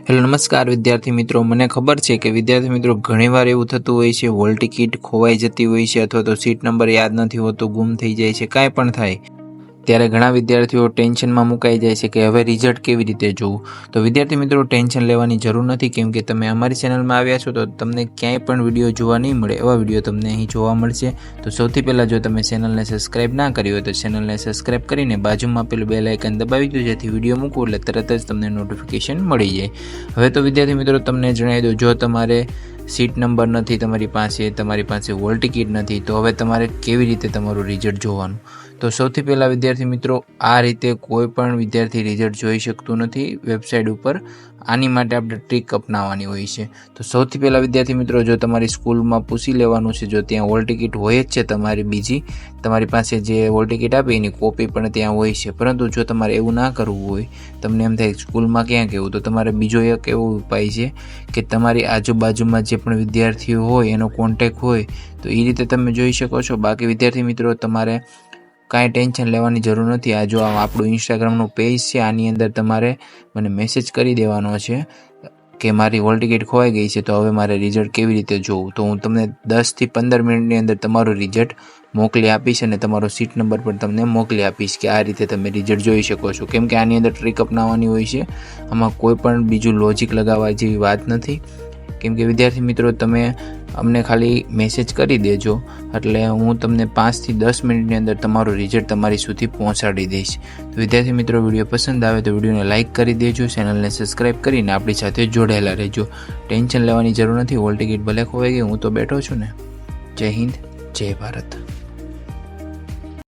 Hello નમસ્કાર વિદ્યાર્થી મિત્રો, મને ખબર છે કે વિદ્યાર્થી મિત્રો ઘણીવાર એવું થતું હોય છે, હોલ ટિકિટ ખોવાઈ જતી હોય છે અથવા તો સીટ નંબર યાદ નથી હોતો, ગુમ થઈ જાય છે, કાંઈ પણ થાય ત્યારે ઘણા વિદ્યાર્થીઓ ટેન્શનમાં મુકાઈ જાય છે કે હવે રિઝલ્ટ કેવી રીતે જોવું। તો વિદ્યાર્થી મિત્રો ટેન્શન લેવાની જરૂર નથી, કેમ કે તમે અમારી ચેનલમાં આવ્યા છો તો તમને ક્યાંય પણ વિડીયો જોવા નહીં મળે, એવા વિડીયો તમને અહીં જોવા મળશે। તો સૌથી પહેલાં જો તમે ચેનલને સબસ્ક્રાઈબ ના કરી હોય તો ચેનલને સબસ્ક્રાઈબ કરીને બાજુમાં પેલું બેલ આઇકન દબાવી દો, જેથી વિડીયો મૂકું એટલે તરત જ તમને નોટિફિકેશન મળી જાય। હવે તો વિદ્યાર્થી મિત્રો તમને જણાવી દો, જો તમારે સીટ નંબર નથી તમારી પાસે હોલ ટિકિટ નથી, તો હવે તમારે કેવી રીતે તમારું રિઝલ્ટ જોવાનું। તો સૌથી પહેલાં વિદ્યાર્થી મિત્રો આ રીતે કોઈ પણ વિદ્યાર્થી રિઝલ્ટ જોઈ શકતું નથી વેબસાઇટ ઉપર, આની માટે આપણે ટ્રીક અપનાવવાની હોય છે। તો સૌથી પહેલાં વિદ્યાર્થી મિત્રો જો તમારી સ્કૂલમાં પૂછી લેવાનું છે, જો ત્યાં હોલ ટિકિટ હોય જ છે તમારી બીજી, તમારી પાસે જે હોલ ટિકિટ આપી એની કોપી પણ ત્યાં હોય છે, પરંતુ જો તમારે એવું ના કરવું હોય, તમને એમ થાય સ્કૂલમાં ક્યાં કહેવું, તો તમારે બીજો એક એવો ઉપાય છે કે તમારી આજુબાજુમાં જે પણ વિદ્યાર્થીઓ હોય એનો કોન્ટેક હોય તો એ રીતે તમે જોઈ શકો છો। બાકી વિદ્યાર્થી મિત્રો તમારે કાંઈ ટેન્શન લેવાની જરૂર નથી। આ જો આપણું ઇન્સ્ટાગ્રામનું પેજ છે, આની અંદર તમારે મને મેસેજ કરી દેવાનો છે કે મારી હોલ ટિકિટ ખોવાઈ ગઈ છે, તો હવે મારે રિઝલ્ટ કેવી રીતે જોવું। તો હું તમને 10 થી 15 મિનિટની અંદર તમારું રિઝલ્ટ મોકલી આપીશ અને તમારો સીટ નંબર પણ તમને મોકલી આપીશ કે આ રીતે તમે રિઝલ્ટ જોઈ શકો છો। કેમ કે આની અંદર ટ્રીક અપનાવવાની હોય છે, આમાં કોઈ પણ બીજું લોજિક લગાવવા જેવી વાત નથી। કેમ કે વિદ્યાર્થી મિત્રો તમે અમને ખાલી મેસેજ કરી દેજો એટલે હું તમને 5 થી 10 મિનિટની અંદર તમારું રિઝલ્ટ તમારી સુધી પહોંચાડી દઈશ। તો વિદ્યાર્થી મિત્રો વિડીયો પસંદ આવે તો વિડીયોને લાઇક કરી દેજો, ચેનલને સબસ્ક્રાઈબ કરીને આપણી સાથે જોડાયેલા રહેજો। ટેન્શન લેવાની જરૂર નથી, હોલ ટિકિટ ભલે ખોવાઈ ગઈ, હું તો બેઠો છું ને। જય હિન્દ, જય ભારત।